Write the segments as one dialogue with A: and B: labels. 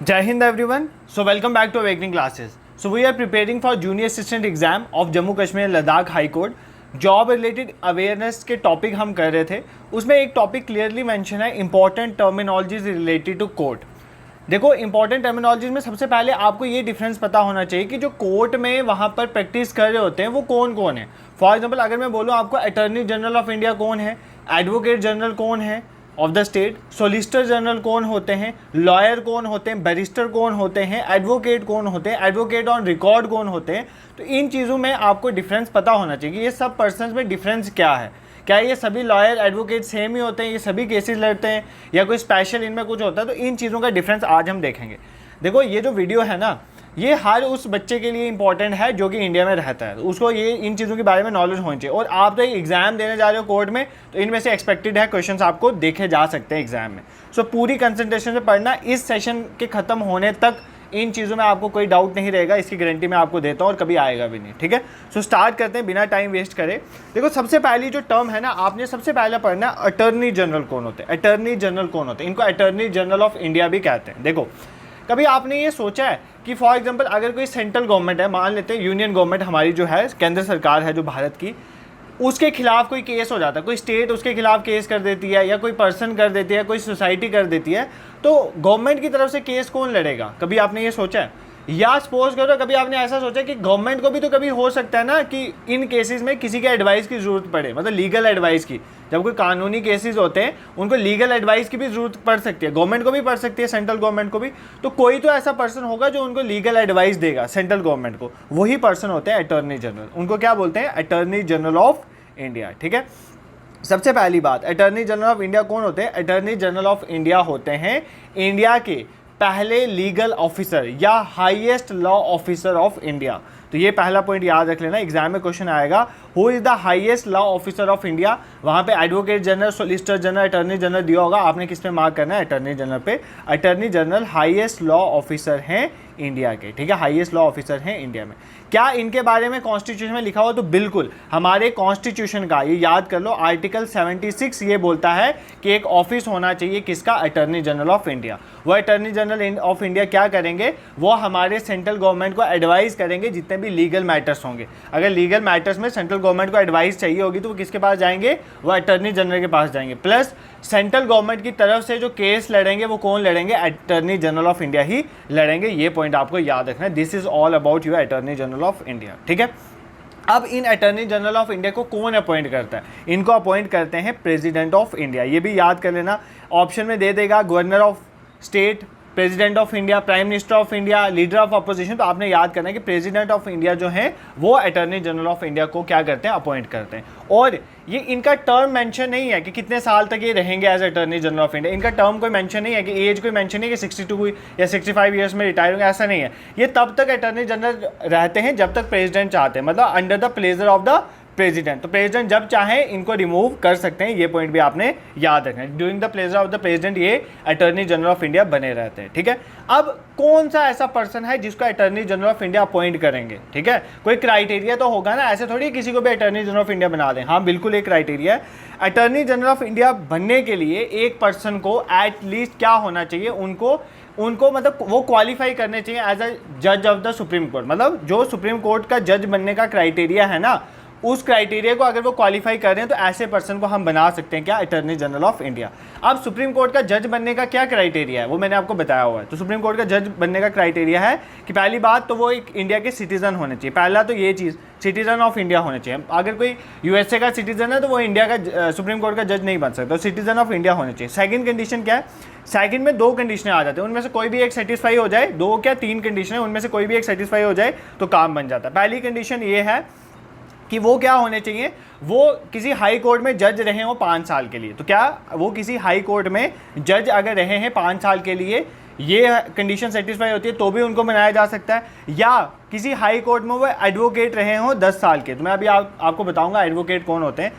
A: Jai Hind everyone. So welcome back to Awakening Classes. So we are preparing for Junior Assistant exam of Jammu Kashmir Ladakh High Court. Job related awareness के topic हम कर रहे थे, उसमें एक topic clearly mention है important terminologies related to court. देखो important terminologies में सबसे पहले आपको ये डिफरेंस पता होना चाहिए कि जो कोर्ट में वहाँ पर प्रैक्टिस कर रहे होते हैं वो कौन कौन है। फॉर एग्जांपल अगर मैं बोलूँ आपको अटॉर्नी जनरल ऑफ इंडिया कौन है, एडवोकेट जनरल कौन है of the state, solicitor general कौन होते हैं, लॉयर कौन होते हैं, बैरिस्टर कौन होते हैं, एडवोकेट कौन होते हैं, एडवोकेट ऑन रिकॉर्ड कौन होते हैं, तो इन चीज़ों में आपको डिफरेंस पता होना चाहिए कि ये सब पर्सन्स में डिफरेंस क्या है। क्या ये सभी लॉयर एडवोकेट सेम ही होते हैं, ये सभी केसेस लड़ते हैं या कोई स्पेशल इनमें कुछ होता है, तो इन चीज़ों का डिफरेंस आज हम देखेंगे। देखो ये जो वीडियो है ना, ये हर उस बच्चे के लिए इंपॉर्टेंट है जो कि इंडिया में रहता है, उसको ये इन चीज़ों के बारे में नॉलेज होनी चाहिए। और आप तो एग्जाम देने जा रहे हो कोर्ट में, तो इनमें से एक्सपेक्टेड है क्वेश्चंस आपको देखे जा सकते हैं एग्जाम में। सो पूरी कंसंट्रेशन से पढ़ना, इस सेशन के ख़त्म होने तक इन चीज़ों में आपको कोई डाउट नहीं रहेगा, इसकी गारंटी मैं आपको देता हूँ और कभी आएगा भी नहीं। ठीक है, सो स्टार्ट करते हैं बिना टाइम वेस्ट करे। देखो सबसे पहली जो टर्म है ना, आपने सबसे पहले पढ़ना अटॉर्नी जनरल कौन होते हैं। अटॉर्नी जनरल कौन होते हैं, इनको अटॉर्नी जनरल ऑफ इंडिया भी कहते हैं। देखो कभी आपने ये सोचा है कि फॉर एग्जांपल अगर कोई सेंट्रल गवर्नमेंट है, मान लेते हैं यूनियन गवर्नमेंट हमारी जो है, केंद्र सरकार है जो भारत की, उसके खिलाफ कोई केस हो जाता है, कोई स्टेट उसके खिलाफ केस कर देती है या कोई पर्सन कर देती है, कोई सोसाइटी कर देती है, तो गवर्नमेंट की तरफ से केस कौन लड़ेगा? कभी आपने ये सोचा है? या सपोज करो कभी आपने ऐसा सोचा कि गवर्नमेंट को भी तो कभी हो सकता है ना कि इन केसेस में किसी के एडवाइस की ज़रूरत पड़े, मतलब लीगल एडवाइस की। जब कोई कानूनी केसेस होते हैं उनको लीगल एडवाइस की भी ज़रूरत पड़ सकती है, गवर्नमेंट को भी पड़ सकती है, सेंट्रल गवर्नमेंट को भी। तो कोई तो ऐसा पर्सन होगा जो उनको लीगल एडवाइस देगा सेंट्रल गवर्नमेंट को, वही पर्सन होते हैं अटॉर्नी जनरल। उनको क्या बोलते हैं? Attorney general of India. ठीक है, सबसे पहली बात, अटॉर्नी जनरल ऑफ इंडिया कौन होते हैं? अटॉर्नी जनरल ऑफ इंडिया होते हैं इंडिया के पहले लीगल ऑफिसर या highest law officer of India. तो ये पहला पॉइंट याद रख लेना, एग्जाम में क्वेश्चन आएगा, who is the highest law officer of India. वहाँ पे advocate general, solicitor general, attorney general दिया होगा, आपने किस पे मार्क करना है? अटॉर्नी जनरल पे। Attorney general highest law officer हैं इंडिया के। ठीक है, हाईएस्ट लॉ ऑफिसर हैं इंडिया में। क्या इनके बारे में कॉन्स्टिट्यूशन में लिखा हुआ? तो बिल्कुल, हमारे कॉन्स्टिट्यूशन का ये याद कर लो, आर्टिकल 76 ये बोलता है कि एक ऑफिस होना चाहिए किसका? Attorney general of India. वो अटॉर्नी जनरल ऑफ इंडिया क्या करेंगे? वो हमारे सेंट्रल गवर्नमेंट को एडवाइस करेंगे जितने भी लीगल मैटर्स होंगे। अगर लीगल मैटर्स में सेंट्रल गवर्नमेंट को एडवाइस चाहिए होगी तो वो किसके पास जाएंगे? वो अटॉर्नी जनरल के पास जाएंगे। प्लस सेंट्रल गवर्नमेंट की तरफ से जो केस लड़ेंगे वो कौन लड़ेंगे? अटॉर्नी जनरल ऑफ इंडिया ही लड़ेंगे। ये पॉइंट आपको याद रखना है। This is all about your attorney general of India. ठीक है, अब इन अटॉर्नी जनरल ऑफ इंडिया को कौन अपॉइंट करता है? इनको अपॉइंट करते हैं प्रेसिडेंट ऑफ इंडिया। ये भी याद कर लेना, ऑप्शन में दे देगा governor of state, president of India, prime minister of India, leader of opposition. तो आपने याद करना है कि प्रेसिडेंट ऑफ इंडिया जो है वो अटॉर्नी जनरल ऑफ इंडिया को क्या करते हैं? अपॉइंट करते हैं। और ये इनका टर्म मेंशन नहीं है कि कितने साल तक ये रहेंगे as attorney general of India. इनका टर्म कोई मेंशन नहीं है कि एज कोई मेंशन नहीं है कि 62 या 65 ईयर्स में रिटायर होंगे, ऐसा नहीं है। ये तब तक अटॉर्नी जनरल रहते हैं जब तक प्रेसिडेंट चाहते हैं, मतलब under the pleasure of the president. तो प्रेसिडेंट जब चाहे इनको रिमूव कर सकते हैं, ये पॉइंट भी आपने याद रखना है। During the pleasure of the president ये अटॉर्नी जनरल ऑफ इंडिया बने रहते हैं। ठीक है, अब कौन सा ऐसा पर्सन है जिसको attorney general of India appoint करेंगे? ठीक है, कोई क्राइटेरिया तो होगा ना, ऐसे थोड़ी किसी को भी अटॉर्नी जनरल ऑफ इंडिया बना दें। हाँ बिल्कुल, एक क्राइटेरिया है। अटॉर्नी जनरल ऑफ इंडिया बनने के लिए एक पर्सन को एटलीस्ट क्या होना चाहिए? उनको मतलब वो क्वालिफाई करने चाहिए एज अ जज ऑफ द सुप्रीम कोर्ट। मतलब जो सुप्रीम कोर्ट का जज बनने का क्राइटेरिया है ना, उस क्राइटेरिया को अगर वो क्वालिफाई कर रहे हैं तो ऐसे पर्सन को हम बना सकते हैं क्या? Attorney general of India. अब सुप्रीम कोर्ट का जज बनने का क्या क्राइटेरिया है वो मैंने आपको बताया हुआ है। तो सुप्रीम कोर्ट का जज बनने का क्राइटेरिया है कि पहली बात तो वो एक इंडिया के सिटीजन होने चाहिए। पहला तो ये चीज़, सिटीजन ऑफ इंडिया होने चाहिए। अगर कोई यूएसए का सिटीजन है तो वो इंडिया का सुप्रीम कोर्ट का जज नहीं बन सकता, तो सिटीजन ऑफ इंडिया होने चाहिए। सेकंड कंडीशन क्या है? सेकंड में 2 कंडीशनें आ जाती हैं, उनमें से कोई भी एक सेटिस्फाई हो जाए, 2 क्या 3 कंडीशन है, उनमें से कोई भी एक सेटिस्फाई हो जाए तो काम बन जाता है। पहली कंडीशन ये है कि वो क्या होने चाहिए? वो किसी हाई कोर्ट में जज रहे हो 5 साल के लिए। तो क्या वो किसी हाई कोर्ट में जज अगर रहे हैं 5 साल के लिए, ये कंडीशन सेटिस्फाई होती है तो भी उनको बनाया जा सकता है। या किसी हाई कोर्ट में वो एडवोकेट रहे हो 10 साल के। तो मैं अभी आपको बताऊंगा एडवोकेट कौन होते हैं।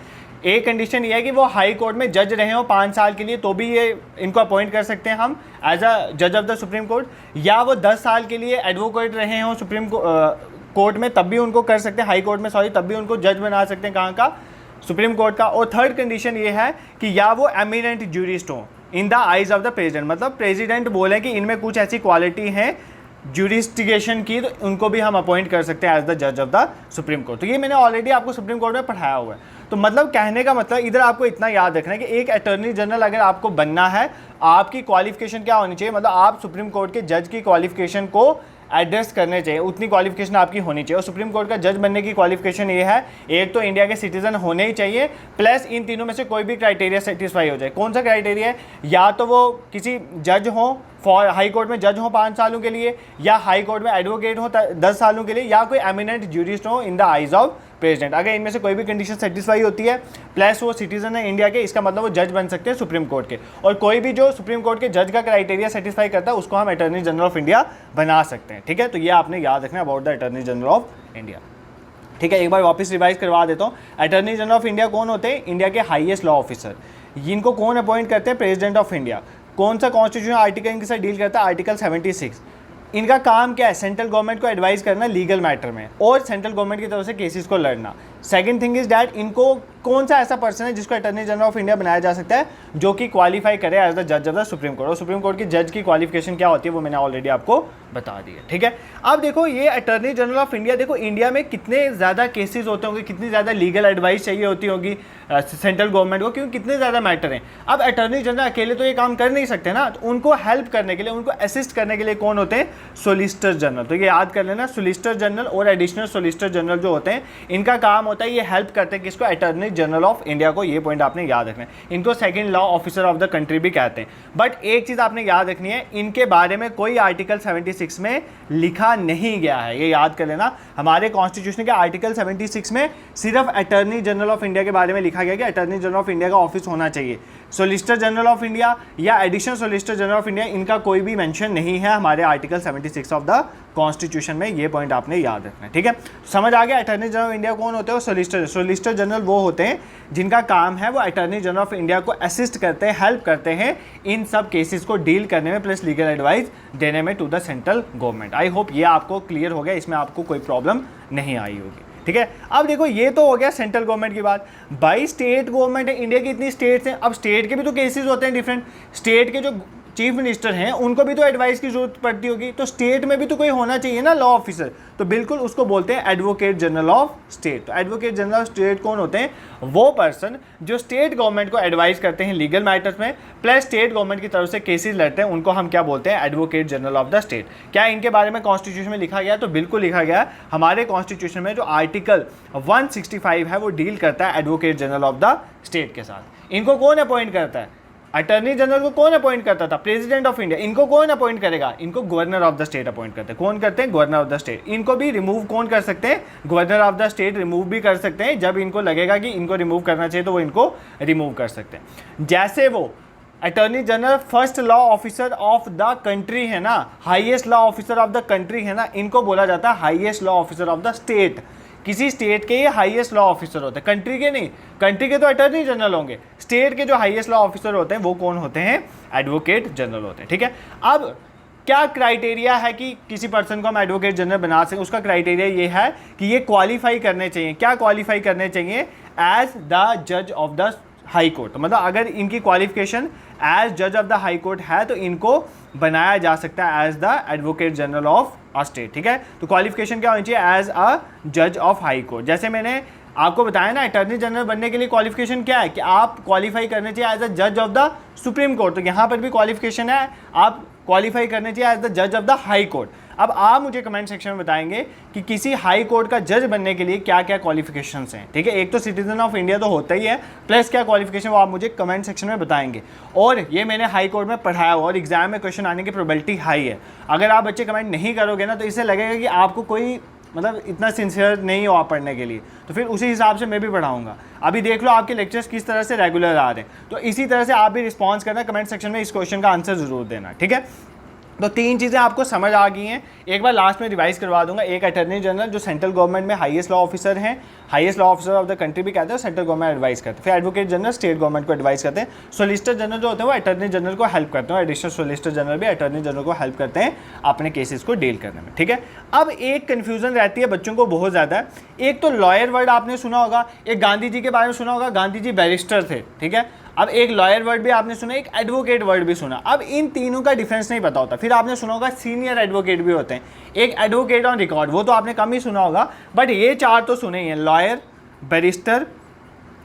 A: एक कंडीशन ये है कि वो हाई कोर्ट में जज रहे हो 5 साल के लिए, तो भी ये इनको अपॉइंट कर सकते हैं हम एज अ जज ऑफ द सुप्रीम कोर्ट। या वो 10 साल के लिए एडवोकेट रहे हो सुप्रीम कोर्ट में, तब भी उनको कर सकते हैं, हाई कोर्ट में सॉरी, तब भी उनको जज बना सकते हैं। कहाँ का? सुप्रीम कोर्ट का। और थर्ड कंडीशन ये है कि या वो एमिनेंट ज्यूरिस्ट हो, in the eyes of the president, मतलब प्रेसिडेंट बोले कि इनमें कुछ ऐसी क्वालिटी है जुरिस्टिकेशन की, तो उनको भी हम अपॉइंट कर सकते हैं एज द जज ऑफ द सुप्रीम कोर्ट। तो ये मैंने ऑलरेडी आपको सुप्रीम कोर्ट में पढ़ाया हुआ है। तो मतलब कहने का मतलब इधर आपको इतना याद रखना है कि एक अटॉर्नी जनरल अगर आपको बनना है, आपकी क्वालिफिकेशन क्या होनी चाहिए, मतलब आप सुप्रीम कोर्ट के जज की क्वालिफिकेशन को एड्रेस करने चाहिए, उतनी क्वालिफिकेशन आपकी होनी चाहिए। और सुप्रीम कोर्ट का जज बनने की क्वालिफिकेशन ये है, एक तो इंडिया के सिटीजन होने ही चाहिए, प्लस इन तीनों में से कोई भी क्राइटेरिया सेटिस्फाई हो जाए। कौन सा क्राइटेरिया है? या तो वो किसी जज हो, फॉर हाई कोर्ट में जज हो 5 सालों के लिए, या हाई कोर्ट में एडवोकेट हो 10 सालों के लिए, या कोई एमिनेंट ज्यूरिस्ट हो in the eyes of president. अगर इनमें से कोई भी कंडीशन सेटिस्फाई होती है, प्लस वो सिटीजन है इंडिया के, इसका मतलब वो जज बन सकते हैं सुप्रीम कोर्ट के। और कोई भी जो सुप्रीम कोर्ट के जज का क्राइटेरिया सेटिस्फाई करता है उसको हम अटॉर्नी जनरल ऑफ इंडिया बना सकते हैं। ठीक है, तो ये आपने याद रखना about the attorney general of India. ठीक है, एक बार वापस रिवाइज करवा देता हूँ। अटॉर्नी जनरल ऑफ इंडिया कौन होते हैं? इंडिया के हाईएस्ट लॉ ऑफिसर। इनको कौन अपॉइंट करते हैं? President of India. कौन सा कॉन्स्टिट्यूशन आर्टिकल इनके साथ डील करता है? आर्टिकल 76। इनका काम क्या है? सेंट्रल गवर्नमेंट को एडवाइस करना लीगल मैटर में और सेंट्रल गवर्नमेंट की तरफ से केसेस को लड़ना। सेकंड थिंग इज डैट इनको कौन सा ऐसा पर्सन है जिसको अटॉर्नी जनरल ऑफ इंडिया बनाया जा सकता है, जो कि क्वालिफाई करे एज द जज ऑफ द सुप्रीम कोर्ट। और सुप्रीम कोर्ट की जज की क्वालिफिकेशन क्या होती है वो मैंने ऑलरेडी आपको बता दी है। ठीक है, अब देखो ये अटॉर्नी जनरल ऑफ इंडिया, देखो इंडिया में कितने ज़्यादा केसेस होते होंगे, कितनी ज़्यादा लीगल एडवाइस चाहिए होती होगी सेंट्रल गवर्नमेंट को, क्योंकि कितने ज़्यादा मैटर हैं। अब अटॉर्नी जनरल अकेले तो ये काम कर नहीं सकते ना, तो उनको हेल्प करने के लिए, उनको असिस्ट करने के लिए कौन होते हैं? Solicitor general. तो ये याद कर लेना, सोलिसिटर जनरल और एडिशनल सोलिसिटर जनरल जो होते हैं, इनका काम होता है ये हेल्प करते हैं किसको? अटॉर्नी जनरल ऑफ इंडिया को। ये पॉइंट आपने याद रखना है। इनको second law officer of the country भी कहते हैं। बट एक चीज़ आपने याद रखनी है, इनके बारे में कोई आर्टिकल 76 में लिखा नहीं गया है, ये याद कर लेना। हमारे कॉन्स्टिट्यूशन के आर्टिकल 76 में सिर्फ अटॉर्नी जनरल ऑफ इंडिया के बारे में लिखा गया कि अटॉर्नी जनरल ऑफ इंडिया का ऑफिस होना चाहिए। सोलिसिटर जनरल ऑफ इंडिया या additional solicitor general of India, इनका कोई भी मेंशन नहीं है हमारे आर्टिकल 76 ऑफ द कॉन्स्टिट्यूशन में। ये पॉइंट आपने याद रखना है। ठीक है, समझ आ गया? अटॉर्नी जनरल ऑफ इंडिया कौन होते हैं? सोलिसिटर जनरल वो होते हैं जिनका काम है वो अटॉर्नी जनरल ऑफ इंडिया को असिस्ट करते हैं, हेल्प करते हैं इन सब केसेस को डील करने में, प्लस लीगल एडवाइस देने में to the central government. I hope ये आपको क्लियर हो गया, इसमें आपको कोई प्रॉब्लम नहीं आई होगी। ठीक है, अब देखो ये तो हो गया सेंट्रल गवर्नमेंट की बात। बाई स्टेट गवर्नमेंट है, इंडिया की इतनी स्टेट्स हैं, अब स्टेट के भी तो केसेस होते हैं डिफरेंट। स्टेट के जो चीफ मिनिस्टर हैं उनको भी तो एडवाइस की जरूरत पड़ती होगी, तो स्टेट में भी तो कोई होना चाहिए ना लॉ ऑफिसर। तो बिल्कुल उसको बोलते हैं एडवोकेट जनरल ऑफ स्टेट। तो एडवोकेट जनरल ऑफ स्टेट कौन होते हैं? वो पर्सन जो स्टेट गवर्नमेंट को एडवाइस करते हैं लीगल मैटर्स में, प्लस स्टेट गवर्नमेंट की तरफ से केसेस लड़ते हैं, उनको हम क्या बोलते हैं? Advocate general of the state. क्या इनके बारे में कॉन्स्टिट्यूशन में लिखा गया? तो बिल्कुल लिखा गया। हमारे कॉन्स्टिट्यूशन में जो आर्टिकल 165 है वो डील करता है advocate general of the state के साथ। इनको कौन अपॉइंट करता है? अटॉर्नी जनरल को कौन अपॉइंट करता था? President of India. इनको कौन अपॉइंट करेगा? इनको governor of the state appoint करते हैं। कौन करते हैं? Governor of the state. इनको भी रिमूव कौन कर सकते हैं? Governor of the state remove भी कर सकते हैं। जब इनको लगेगा कि इनको रिमूव करना चाहिए तो वो इनको रिमूव कर सकते हैं। जैसे वो attorney general first law officer of the country है ना, highest law officer of the country है ना, इनको बोला जाता है highest law officer of the state. किसी स्टेट के ये हाईएस्ट लॉ ऑफिसर होते हैं, कंट्री के नहीं। कंट्री के तो अटॉर्नी जनरल होंगे, स्टेट के जो हाईएस्ट लॉ ऑफिसर होते हैं वो कौन होते हैं? एडवोकेट जनरल होते हैं। ठीक है, अब क्या क्राइटेरिया है कि किसी पर्सन को हम एडवोकेट जनरल बना सकें? उसका क्राइटेरिया ये है कि ये क्वालिफाई करने चाहिए। क्या क्वालिफाई करने चाहिए? एज द जज ऑफ द हाई कोर्ट। मतलब अगर इनकी क्वालिफिकेशन एज जज ऑफ द हाई कोर्ट है तो इनको बनाया जा सकता है as the advocate general of a state. ठीक है, तो क्वालिफिकेशन क्या होनी चाहिए? एज अ जज ऑफ हाई कोर्ट। जैसे मैंने आपको बताया ना, अटॉर्नी जनरल बनने के लिए क्वालिफिकेशन क्या है कि आप क्वालिफाई करने चाहिए एज अ जज ऑफ द सुप्रीम कोर्ट। तो यहाँ पर भी क्वालिफिकेशन है, आप क्वालिफाई करने चाहिए एज द जज ऑफ द हाई कोर्ट। अब आप मुझे कमेंट सेक्शन में बताएंगे कि किसी हाई कोर्ट का जज बनने के लिए क्या क्या क्वालिफिकेशंस हैं। ठीक है, एक तो सिटीजन ऑफ इंडिया तो होता ही है, प्लस क्या क्वालिफिकेशन वो आप मुझे कमेंट सेक्शन में बताएंगे। और ये मैंने हाई कोर्ट में पढ़ाया हुआ और एग्जाम में क्वेश्चन आने की प्रोबेबिलिटी हाई है। अगर आप बच्चे कमेंट नहीं करोगे ना तो इससे लगेगा कि आपको कोई मतलब इतना सिंसियर नहीं हो आप पढ़ने के लिए, तो फिर उसी हिसाब से मैं भी पढ़ाऊंगा। अभी देख लो आपके लेक्चर्स किस तरह से रेगुलर आ रहे हैं, तो इसी तरह से आप भी रिस्पॉन्स करना, कमेंट सेक्शन में इस क्वेश्चन का आंसर ज़रूर देना। ठीक है, तो 3 चीज़ें आपको समझ आ गई हैं। एक बार लास्ट में रिवाइज करवा दूंगा। एक अटॉर्नी जनरल जो सेंट्रल गवर्नमेंट में हाईएस्ट लॉ ऑफिसर हैं, highest law officer of the country भी कहते हैं, सेंट्रल गवर्नमेंट एडवाइस करते हैं। फिर एडवोकेट जनरल स्टेट गवर्नमेंट को एडवाइस करते हैं। सोलिसिटर जनरल जो होते हैं वो अटॉर्नी जनरल को हेल्प करते हैं। एडिशनल सोलिसिटर जनरल भी अटॉर्नी जनरल को हेल्प करते हैं अपने केसेस को डील करने में। ठीक है, अब एक कन्फ्यूजन रहती है बच्चों को बहुत ज़्यादा। एक तो लॉयर वर्ड आपने सुना होगा, एक गांधी जी के बारे में सुना होगा, गांधी जी बैरिस्टर थे। ठीक है, अब एक लॉयर वर्ड भी आपने सुना, एक एडवोकेट वर्ड भी सुना। अब इन तीनों का डिफरेंस नहीं पता होता। फिर आपने सुना होगा सीनियर एडवोकेट भी होते हैं, एक एडवोकेट ऑन रिकॉर्ड, वो तो आपने कम ही सुना होगा, बट ये चार तो सुने ही हैं, लॉयर, बैरिस्टर,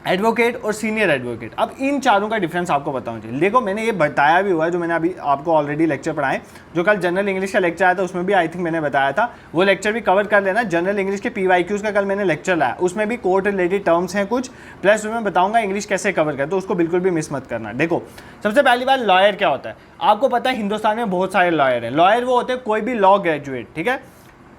A: एडवोकेट और सीनियर एडवोकेट। अब इन चारों का डिफरेंस आपको बताऊं चाहिए। देखो मैंने ये बताया भी हुआ है, जो मैंने अभी आपको ऑलरेडी लेक्चर पढ़ाए, जो कल जनरल इंग्लिश का लेक्चर आया था उसमें भी आई थिंक मैंने बताया था, वो लेक्चर भी कवर कर लेना। जनरल इंग्लिश के PYQs का कल मैंने लेक्चर लाया, उसमें भी कोर्ट रिलेटेड टर्म्स हैं कुछ, प्लस उसमें बताऊंगा इंग्लिश कैसे कवर कर, तो उसको बिल्कुल भी मिस मत करना। देखो सबसे पहली बात, लॉयर क्या होता है। आपको पता है हिंदुस्तान में बहुत सारे लॉयर हैं। लॉयर वो होते हैं कोई भी लॉ ग्रेजुएट, ठीक है,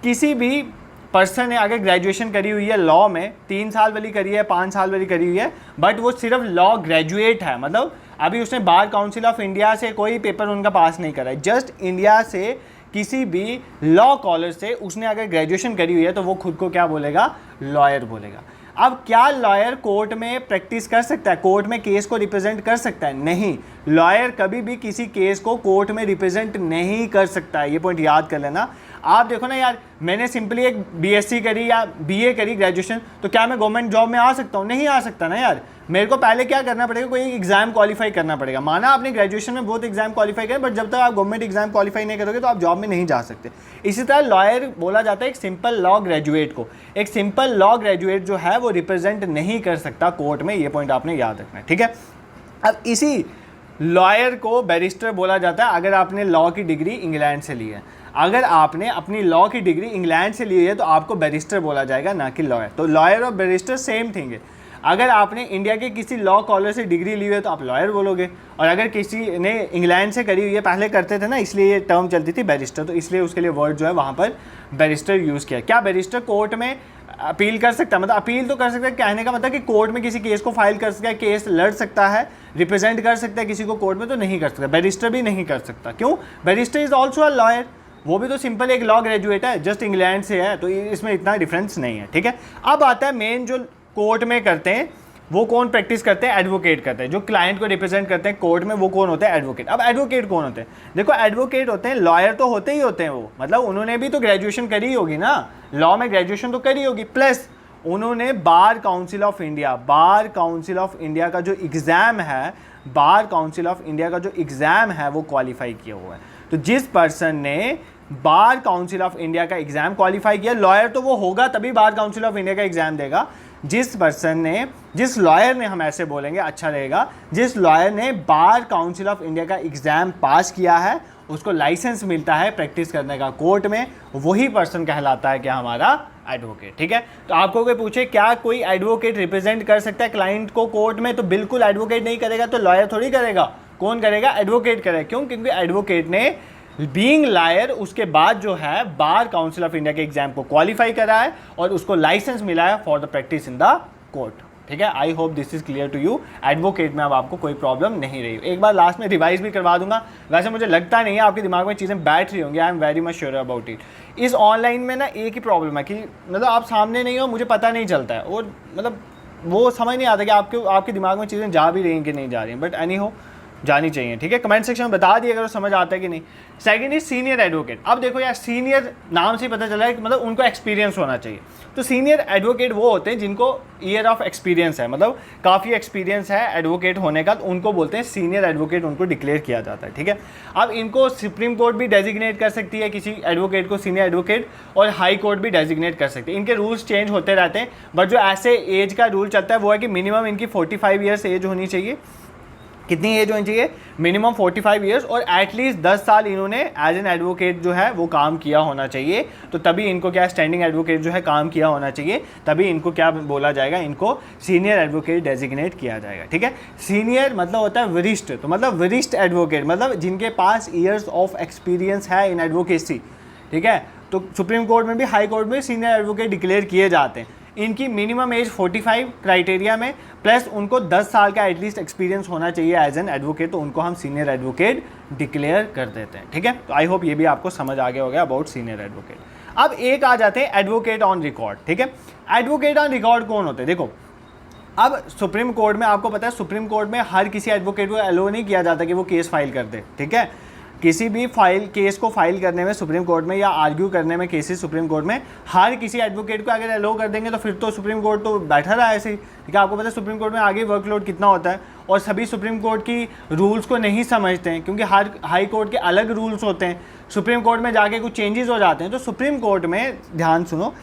A: किसी भी पर्सन ने अगर ग्रेजुएशन करी हुई है लॉ में, 3 साल वाली करी है, 5 साल वाली करी हुई है, बट वो सिर्फ लॉ ग्रेजुएट है, मतलब अभी उसने बार काउंसिल ऑफ इंडिया से कोई पेपर उनका पास नहीं करा है, जस्ट इंडिया से किसी भी लॉ कॉलेज से उसने अगर ग्रेजुएशन करी हुई है तो वो खुद को क्या बोलेगा, लॉयर बोलेगा। अब क्या लॉयर कोर्ट में प्रैक्टिस कर सकता है, कोर्ट में केस को रिप्रेजेंट कर सकता है? नहीं, लॉयर कभी भी किसी केस को कोर्ट में रिप्रेजेंट नहीं कर सकता है, ये पॉइंट याद कर लेना। आप देखो ना यार, मैंने सिंपली एक BSc करी या BA करी ग्रेजुएशन, तो क्या मैं गवर्नमेंट जॉब में आ सकता हूँ? नहीं आ सकता ना यार, मेरे को पहले क्या करना पड़ेगा, कोई एग्जाम क्वालिफाई करना पड़ेगा। माना आपने ग्रेजुएशन में बहुत एग्जाम क्वालिफाई करें, बट जब तक आप गवर्नमेंट एग्जाम क्वालिफाई नहीं करोगे तो आप जॉब में नहीं जा सकते। इसी तरह लॉयर बोला जाता है एक सिंपल लॉ ग्रेजुएट को। एक सिंपल लॉ ग्रेजुएट जो है वो रिप्रेजेंट नहीं कर सकता कोर्ट में, ये पॉइंट आपने याद रखना है, ठीक है। अब इसी लॉयर को बैरिस्टर बोला जाता है अगर आपने लॉ की डिग्री इंग्लैंड से ली है। अगर आपने अपनी लॉ की डिग्री इंग्लैंड से ली है तो आपको बैरिस्टर बोला जाएगा, ना कि लॉयर। तो लॉयर और बैरिस्टर सेम थिंग है। अगर आपने इंडिया के किसी लॉ कॉलेज से डिग्री ली हुई है तो आप लॉयर बोलोगे, और अगर किसी ने इंग्लैंड से करी हुई है, पहले करते थे ना, इसलिए ये टर्म चलती थी बैरिस्टर, तो इसलिए उसके लिए वर्ड जो है वहाँ पर बैरिस्टर यूज़ किया। क्या बैरिस्टर कोर्ट में अपील कर सकता है? मतलब अपील तो कर सकता है, कहने का मतलब कि कोर्ट में किसी केस को फाइल कर सकता है, केस लड़ सकता है, रिप्रेजेंट कर सकता है किसी को कोर्ट में, तो नहीं कर सकता। बैरिस्टर भी नहीं कर सकता। क्यों? Barrister is also a lawyer, वो भी तो सिंपल एक लॉ ग्रेजुएट है, जस्ट इंग्लैंड से है, तो इसमें इतना डिफरेंस नहीं है, ठीक है। अब आता है मेन जो कोर्ट में करते हैं, वो कौन प्रैक्टिस करते हैं? एडवोकेट करते हैं। जो क्लाइंट को रिप्रेजेंट करते हैं कोर्ट में, वो कौन होते हैं? एडवोकेट। अब एडवोकेट कौन होते हैं? देखो एडवोकेट होते हैं, लॉयर तो होते ही होते हैं वो, मतलब उन्होंने भी तो ग्रेजुएशन करी होगी ना, लॉ में ग्रेजुएशन तो करी होगी, प्लस उन्होंने बार council of India, bar council of India का जो एग्ज़ाम है, बार काउंसिल ऑफ इंडिया का जो एग्ज़ाम है वो क्वालिफाई किया हुआ है। तो जिस पर्सन ने बार काउंसिल ऑफ इंडिया का एग्ज़ाम क्वालिफाई किया, लॉयर तो वो होगा तभी बार काउंसिल ऑफ इंडिया का एग्ज़ाम देगा। जिस पर्सन ने, जिस लॉयर ने, हम ऐसे बोलेंगे अच्छा रहेगा, जिस लॉयर ने बार काउंसिल ऑफ इंडिया का एग्ज़ाम पास किया है, उसको लाइसेंस मिलता है प्रैक्टिस करने का कोर्ट में, वही पर्सन कहलाता है क्या? हमारा एडवोकेट, ठीक है। तो आपको कोई पूछे क्या कोई एडवोकेट रिप्रेजेंट कर सकता है क्लाइंट को कोर्ट में, तो बिल्कुल एडवोकेट नहीं करेगा, तो लॉयर थोड़ी करेगा। कौन करेगा? एडवोकेट करेगा। क्यों? क्योंकि एडवोकेट ने बीइंग लॉयर उसके बाद जो है बार काउंसिल ऑफ इंडिया के एग्जाम को क्वालिफाई करा है और उसको लाइसेंस मिला है for the practice in the court, ठीक है। I hope this is clear to you. Advocate में अब आपको कोई प्रॉब्लम नहीं रही। एक बार लास्ट में रिवाइज भी करवा दूंगा, वैसे मुझे लगता नहीं है आपके दिमाग में चीज़ें बैठ रही होंगी, I am very much sure about it. इस ऑनलाइन में ना एक ही प्रॉब्लम है कि मतलब आप सामने नहीं हो, मुझे पता नहीं चलता है, और मतलब वो समझ नहीं आता कि आपके दिमाग में चीज़ें जा भी रही हैं कि नहीं जा रही हैं, बट एनी हो जानी चाहिए, ठीक है। कमेंट सेक्शन में बता दिए अगर वो समझ आता है कि नहीं। Second is senior advocate. अब देखो यार, सीनियर नाम से ही पता चला है कि मतलब उनको एक्सपीरियंस होना चाहिए। तो सीनियर एडवोकेट वो होते हैं जिनको ईयर ऑफ एक्सपीरियंस है, मतलब काफ़ी एक्सपीरियंस है एडवोकेट होने का, तो उनको बोलते हैं सीनियर एडवोकेट, उनको डिक्लेयर किया जाता है, ठीक है। अब इनको सुप्रीम कोर्ट भी डेजिग्नेट कर सकती है किसी एडवोकेट को सीनियर एडवोकेट, और हाई कोर्ट भी डेजिग्नेट कर सकती है। इनके रूल्स चेंज होते रहते हैं, बट जो ऐसे एज का रूल चलता है वो है कि मिनिमम इनकी 45 ईयर्स एज होनी चाहिए। कितनी एज होनी चाहिए? मिनिमम 45 ईयर्स, और एटलीस्ट 10 साल इन्होंने एज एन एडवोकेट जो है वो काम किया होना चाहिए, तो तभी इनको क्या स्टैंडिंग एडवोकेट जो है काम किया होना चाहिए, तभी इनको क्या बोला जाएगा, इनको सीनियर एडवोकेट डेजिग्नेट किया जाएगा, ठीक है। सीनियर मतलब होता है वरिष्ठ, तो मतलब वरिष्ठ एडवोकेट मतलब जिनके पास ईयर्स ऑफ एक्सपीरियंस है इन एडवोकेसी, ठीक है। तो सुप्रीम कोर्ट में भी हाई कोर्ट में सीनियर एडवोकेट डिक्लेयर किए जाते हैं। इनकी मिनिमम एज 45 क्राइटेरिया में, प्लस उनको 10 साल का एटलीस्ट एक्सपीरियंस होना चाहिए एज एन एडवोकेट, तो उनको हम सीनियर एडवोकेट डिक्लेयर कर देते हैं, ठीक है। तो आई होप ये भी आपको समझ आ गया होगा अबाउट सीनियर एडवोकेट। अब एक आ जाते हैं एडवोकेट ऑन रिकॉर्ड, ठीक है। एडवोकेट ऑन रिकॉर्ड कौन होते हैं? देखो अब सुप्रीम कोर्ट में आपको पता है, सुप्रीम कोर्ट में हर किसी एडवोकेट को अलो नहीं किया जाता कि वो केस फाइल कर दे, ठीक है। किसी भी केस को फाइल करने में सुप्रीम कोर्ट में या आर्ग्यू करने में केसेस सुप्रीम कोर्ट में हर किसी एडवोकेट को अगर अलो कर देंगे तो फिर तो सुप्रीम कोर्ट तो बैठा रहा है ऐसे ही। ठीक है, आपको पता है सुप्रीम कोर्ट में आगे वर्कलोड कितना होता है, और सभी सुप्रीम कोर्ट की रूल्स को नहीं समझते हैं क्योंकि हर हाई कोर्ट के अलग रूल्स होते हैं। सुप्रीम कोर्ट में जाके कुछ चेंजेस हो जाते हैं। तो सुप्रीम कोर्ट में, ध्यान सुनो,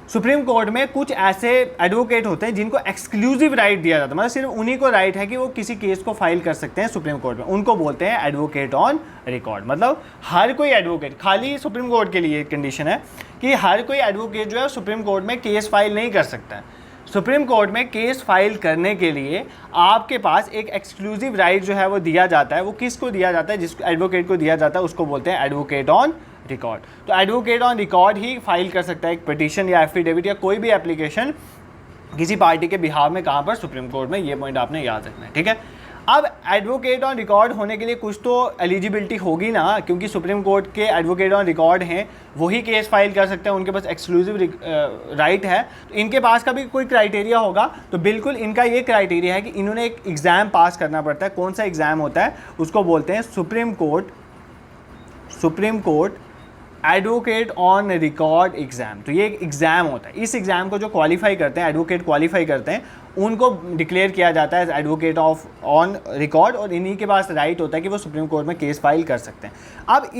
A: सुप्रीम कोर्ट में कुछ ऐसे एडवोकेट होते हैं जिनको एक्सक्लूसिव राइट दिया जाता है, मतलब सिर्फ उन्हीं को राइट है कि वो किसी केस को फाइल कर सकते हैं सुप्रीम कोर्ट में। उनको बोलते हैं एडवोकेट ऑन रिकॉर्ड। मतलब हर कोई एडवोकेट, खाली सुप्रीम कोर्ट के लिए कंडीशन है कि हर कोई एडवोकेट जो है सुप्रीम कोर्ट में केस फाइल नहीं कर सकता है। सुप्रीम कोर्ट में केस फाइल करने के लिए आपके पास एक एक्सक्लूसिव राइट जो है वो दिया जाता है। वो किसको दिया जाता है? जिस एडवोकेट को दिया जाता है उसको बोलते हैं एडवोकेट ऑन रिकॉर्ड। तो advocate on record he file कर सकता है एक पिटीशन या एफिडेविट या कोई भी एप्लीकेशन किसी पार्टी के बिहाफ में, कहाँ पर? सुप्रीम कोर्ट में। ये पॉइंट आपने याद रखना है, ठीक है। अब एडवोकेट ऑन रिकॉर्ड होने के लिए कुछ तो एलिजिबिलिटी होगी ना, क्योंकि सुप्रीम कोर्ट के एडवोकेट ऑन रिकॉर्ड हैं, वही केस फाइल कर सकते हैं, उनके पास एक्सक्लूसिव राइट है। तो इनके पास का भी कोई क्राइटेरिया होगा। तो बिल्कुल इनका ये क्राइटेरिया है कि इन्होंने एक एग्ज़ाम पास करना पड़ता है। कौन सा एग्ज़ाम होता है? उसको बोलते हैं supreme court advocate on record exam. तो ये एक एग्ज़ाम होता है। इस एग्ज़ाम को जो क्वालिफाई करते हैं, एडवोकेट क्वालिफाई करते हैं, उनको डिक्लेयर किया जाता है एडवोकेट ऑन रिकॉर्ड, और इन्हीं के पास राइट होता है कि वो सुप्रीम कोर्ट में केस फाइल कर सकते हैं। अब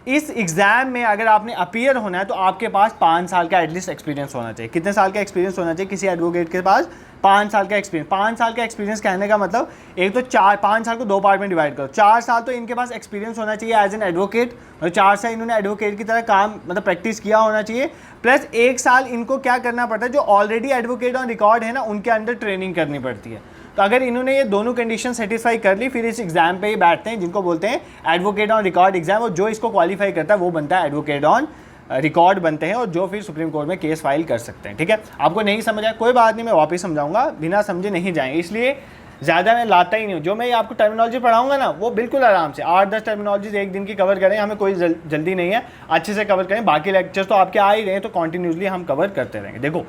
A: इस एग्ज़ाम में अगर आपने अपीयर होना है तो आपके पास 5 साल का एटलीस्ट एक्सपीरियंस होना चाहिए। कितने साल का एक्सपीरियंस होना चाहिए किसी एडवोकेट के पास? 5 साल का एक्सपीरियंस। 5 साल का एक्सपीरियंस कहने का मतलब, एक तो 5 साल को 2 पार्ट में डिवाइड करो। 4 साल तो इनके पास एक्सपीरियंस होना चाहिए एज एन एडवोकेट, और 4 साल इन्होंने एडवोकेट की तरह काम, मतलब प्रैक्टिस किया होना चाहिए, प्लस 1 साल इनको क्या करना पड़ता है, जो ऑलरेडी एडवोकेट ऑन रिकॉर्ड है ना, उनके अंडर ट्रेनिंग करनी पड़ती है। तो अगर इन्होंने ये दोनों कंडीशन सेटिस्फाई कर ली, फिर इस एग्जाम पे ही बैठते हैं, जिनको बोलते हैं एडवोकेट ऑन रिकॉर्ड एग्जाम, और जो इसको क्वालिफाई करता है वो बनता है एडवोकेट ऑन रिकॉर्ड बनते हैं, और जो फिर सुप्रीम कोर्ट में केस फाइल कर सकते हैं। ठीक है, आपको नहीं समझ आया कोई बात नहीं, मैं वापस समझाऊंगा, बिना समझे नहीं जाएंगे, इसलिए ज़्यादा मैं लाता ही नहीं हूँ। जो मैं आपको टर्मिनोलॉजी पढ़ाऊंगा ना, वो बिल्कुल आराम से 8-10 टर्मिनोलॉजीज एक दिन की कवर करें, हमें कोई जल्दी नहीं है, अच्छे से कवर करें। बाकी लेक्चर्स तो आपके आ ही रहे हैं, तो कॉन्टीन्यूसली हम कवर करते रहेंगे। देखो,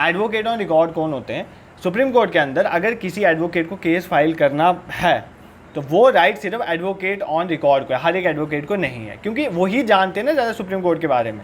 A: एडवोकेट ऑन रिकॉर्ड कौन होते हैं? सुप्रीम कोर्ट के अंदर अगर किसी एडवोकेट को केस फाइल करना है तो वो राइट सिर्फ एडवोकेट ऑन रिकॉर्ड को है, हर एक एडवोकेट को नहीं है, क्योंकि वही जानते हैं ना ज़्यादा सुप्रीम कोर्ट के बारे में।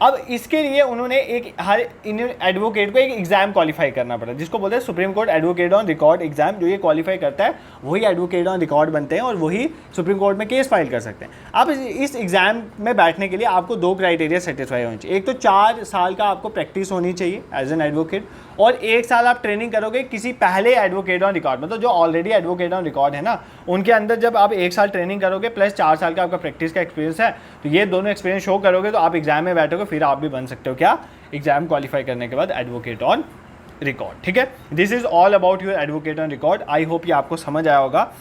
A: अब इसके लिए उन्होंने हर एडवोकेट को एक एग्जाम क्वालिफाई करना पड़ा, जिसको बोलते हैं supreme court advocate on record exam. जो ये क्वालिफाई करता है वही एडवोकेट ऑन रिकॉर्ड बनते हैं, और वही सुप्रीम कोर्ट में केस फाइल कर सकते हैं। अब इस एग्जाम में बैठने के लिए आपको 2 क्राइटेरिया सेटिस्फाई होनी चाहिए। एक तो 4 साल का आपको प्रैक्टिस होनी चाहिए एज एन एडवोकेट, और 1 साल आप ट्रेनिंग करोगे किसी पहले एडवोकेट ऑन रिकॉर्ड, मतलब जो ऑलरेडी एडवोकेट ऑन रिकॉर्ड है ना, उनके अंदर जब आप 1 साल ट्रेनिंग करोगे प्लस 4 साल का आपका प्रैक्टिस का एक्सपीरियंस है, तो ये दोनों एक्सपीरियंस शो करोगे तो आप एग्जाम में बैठोगे, फिर आप भी बन सकते हो क्या? एग्जाम क्वालिफाई करने के बाद एडवोकेट ऑन रिकॉर्ड। ठीक है, this is all about your advocate on record. I hope ये आपको समझ आया होगा।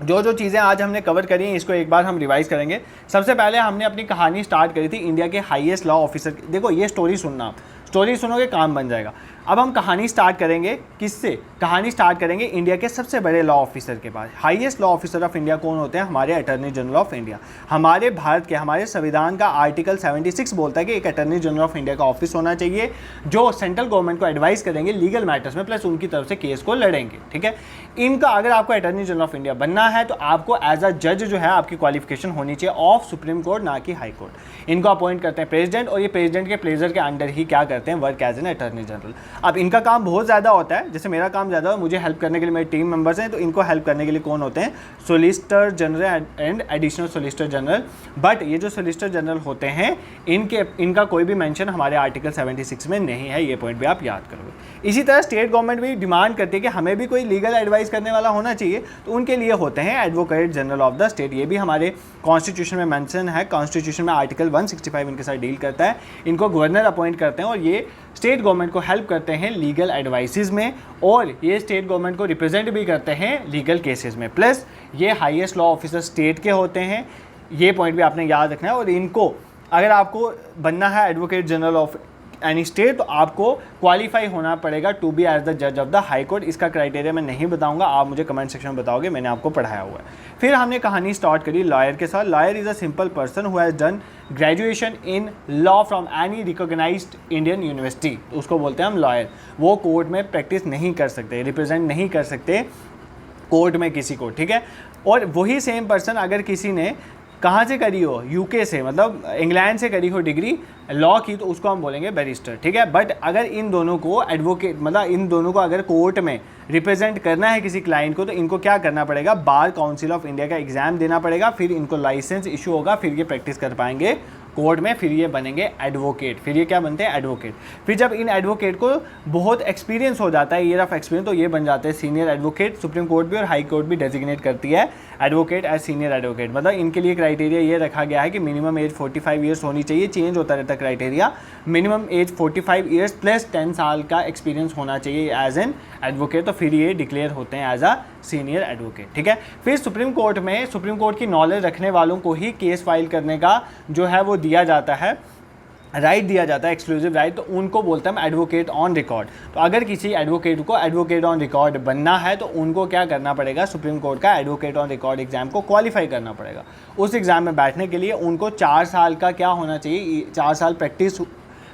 A: जो चीज़ें आज हमने कवर करी हैं, इसको एक बार हम रिवाइज करेंगे। सबसे पहले हमने अपनी कहानी स्टार्ट करी थी इंडिया के हाईएस्ट लॉ ऑफिसर। देखो, ये स्टोरी सुनना, स्टोरी सुनोगे काम बन जाएगा। अब हम कहानी स्टार्ट करेंगे किससे? कहानी स्टार्ट करेंगे इंडिया के सबसे बड़े लॉ ऑफिसर के पास। Highest law officer of India कौन होते हैं? हमारे अटर्नी जनरल ऑफ इंडिया। हमारे भारत के, हमारे संविधान का आर्टिकल 76 बोलता है कि एक अटर्नी जनरल ऑफ इंडिया का ऑफिस होना चाहिए, जो सेंट्रल गवर्नमेंट को एडवाइस करेंगे लीगल मैटर्स में, प्लस उनकी तरफ से केस को लड़ेंगे। ठीक है, इनका अगर आपको अटर्नी जनरल ऑफ इंडिया बनना है तो आपको एज अ जज जो है आपकी क्वालिफिकेशन होनी चाहिए ऑफ सुप्रीम कोर्ट, ना कि हाई कोर्ट। इनको अपॉइंट करते हैं प्रेसिडेंट, और ये प्रेसिडेंट के प्लेजर के अंडर ही क्या करते हैं? Work as an attorney general. अब इनका काम बहुत ज़्यादा होता है, जैसे मेरा काम ज़्यादा है, मुझे हेल्प करने के लिए मेरे टीम मेंबर्स हैं, तो इनको हेल्प करने के लिए कौन होते हैं? Solicitor general and additional solicitor general. But ये जो सोलिसिटर जनरल होते हैं, इनका कोई भी मेंशन हमारे आर्टिकल 76 में नहीं है, ये पॉइंट भी आप याद करोगे। इसी तरह स्टेट गवर्नमेंट भी डिमांड करती है कि हमें भी कोई लीगल एडवाइस करने वाला होना चाहिए, तो उनके लिए होते हैं advocate general of the state. ये भी हमारे कॉन्स्टिट्यूशन में मेंशन है, कॉन्स्टिट्यूशन में आर्टिकल 165 इनके साथ डील करता है। इनको गवर्नर अपॉइंट करते हैं, और ये स्टेट गवर्नमेंट को हेल्प करते हैं लीगल एडवाइसेस में, और ये स्टेट गवर्नमेंट को रिप्रेजेंट भी करते हैं लीगल केसेस में। प्लस ये हाईएस्ट लॉ ऑफिसर स्टेट के होते हैं, ये पॉइंट भी आपने याद रखना है। और इनको, अगर आपको बनना है advocate general of any state, तो आपको क्वालिफाई होना पड़ेगा टू बी एज द जज ऑफ द हाई कोर्ट। इसका क्राइटेरिया मैं नहीं बताऊंगा, आप मुझे कमेंट सेक्शन में बताओगे, मैंने आपको पढ़ाया हुआ है। फिर हमने कहानी स्टार्ट करी लॉयर के साथ। Lawyer is a simple person who has done graduation in law from any recognised Indian university, उसको बोलते हैं हम लॉयर। वो कोर्ट में प्रैक्टिस नहीं कर सकते, रिप्रेजेंट नहीं कर सकते कोर्ट में किसी को। ठीक है, और वही सेम पर्सन अगर किसी ने कहाँ से करी हो, यूके से, मतलब इंग्लैंड से करी हो डिग्री लॉ की, तो उसको हम बोलेंगे बैरिस्टर, ठीक है। बट अगर इन दोनों को एडवोकेट, मतलब इन दोनों को अगर कोर्ट में रिप्रेजेंट करना है किसी क्लाइंट को, तो इनको क्या करना पड़ेगा, बार काउंसिल ऑफ इंडिया का एग्जाम देना पड़ेगा, फिर इनको लाइसेंस इशू होगा, फिर ये प्रैक्टिस कर पाएंगे कोर्ट में, फिर ये बनेंगे एडवोकेट। फिर ये क्या बनते हैं, एडवोकेट। फिर जब इन एडवोकेट को बहुत एक्सपीरियंस हो जाता है, ईयर ऑफ एक्सपीरियंस, तो ये बन जाते हैं सीनियर एडवोकेट। सुप्रीम कोर्ट भी और हाई कोर्ट भी डेजिग्नेट करती है एडवोकेट एज सीनियर एडवोकेट। मतलब इनके लिए क्राइटेरिया ये रखा गया है कि मिनिमम एज 45 ईयर्स होनी चाहिए, चेंज होता रहता है criteria. Minimum age 45 years plus 10 साल का एक्सपीरियंस होना चाहिए एज एन एडवोकेट, तो फिर ये डिक्लेयर होते हैं एज अ सीनियर एडवोकेट, ठीक है। फिर सुप्रीम कोर्ट में सुप्रीम कोर्ट की नॉलेज रखने वालों को ही केस फाइल करने का जो है वो दिया जाता है, राइट दिया जाता है, एक्सक्लूसिव राइट, तो उनको बोलते हैं एडवोकेट ऑन रिकॉर्ड। तो अगर किसी एडवोकेट को एडवोकेट ऑन रिकॉर्ड बनना है तो उनको क्या करना पड़ेगा, सुप्रीम कोर्ट का एडवोकेट ऑन रिकॉर्ड एग्जाम को क्वालिफाई करना पड़ेगा। उस एग्जाम में बैठने के लिए उनको 4 साल का क्या होना चाहिए, 4 साल प्रैक्टिस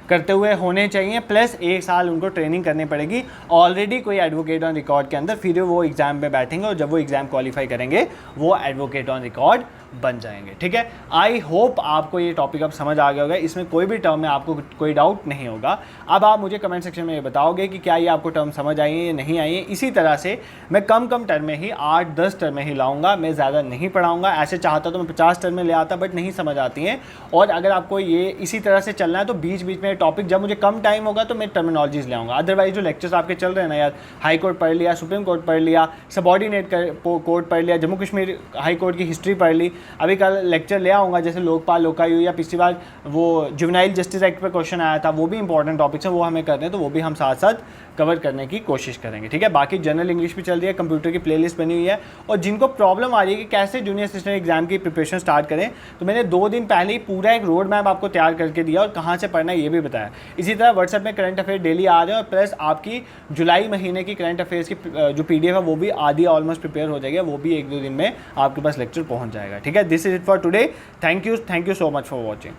A: करते हुए होने चाहिए, प्लस 1 साल उनको ट्रेनिंग करनी पड़ेगी ऑलरेडी कोई एडवोकेट ऑन रिकॉर्ड के अंदर, फिर वो एग्जाम में बैठेंगे और जब वो एग्जाम क्वालिफाई करेंगे वो एडवोकेट ऑन रिकॉर्ड बन जाएंगे, ठीक है। आई होप आपको ये टॉपिक अब समझ आ गया होगा, इसमें कोई भी टर्म में आपको कोई डाउट नहीं होगा। अब आप मुझे कमेंट सेक्शन में ये बताओगे कि क्या ये आपको टर्म समझ आई है या नहीं आई है। इसी तरह से मैं कम टर्म में ही 8-10 टर्म में ही लाऊंगा, मैं ज़्यादा नहीं पढ़ाऊंगा। ऐसे चाहता तो मैं 50 टर्म में ले आता, बट नहीं समझ आती हैं। और अगर आपको ये इसी तरह से चलना है तो बीच बीच में टॉपिक, जब मुझे कम टाइम होगा तो मैं टर्मिनोलॉजीज ले आऊँगा। अदरवाइज जो लेक्चर्स आपके चल रहे हैं ना यार, हाई कोर्ट पढ़ लिया, सुप्रीम कोर्ट पढ़ लिया, सबऑर्डिनेट कोर्ट पढ़ लिया, जम्मू कश्मीर हाई कोर्ट की हिस्ट्री पढ़ ली, अभी कल लेक्चर ले आऊँगा जैसे लोकपाल लोकायु, या पिछली बार वो जुवेनाइल जस्टिस एक्ट पर क्वेश्चन आया था, वो भी इंपॉर्टेंट टॉपिक्स हैं, वो हमें करने हैं, तो वो भी हम साथ साथ कवर करने की कोशिश करेंगे, ठीक है। बाकी जनरल इंग्लिश भी चल रही है, कंप्यूटर की प्लेलिस्ट बनी हुई है। और जिनको प्रॉब्लम आ रही है कि कैसे जूनियर असिस्टेंट एग्जाम की प्रिपरेशन स्टार्ट करें, तो मैंने 2 दिन पहले ही पूरा एक रोड मैप आपको तैयार करके दिया और कहाँ से पढ़ना है ये भी बताया। इसी तरह व्हाट्सएप में करंट अफेयर डेली आ रहे हैं, और प्लस आपकी जुलाई महीने की करंट अफेयर्स की जो PDF है वो भी आधी ऑलमोस्ट प्रिपेयर हो जाएगी, वो भी 1-2 दिन में आपके पास लेक्चर पहुँच जाएगा, ठीक है। This is it for today. Thank you so much for watching.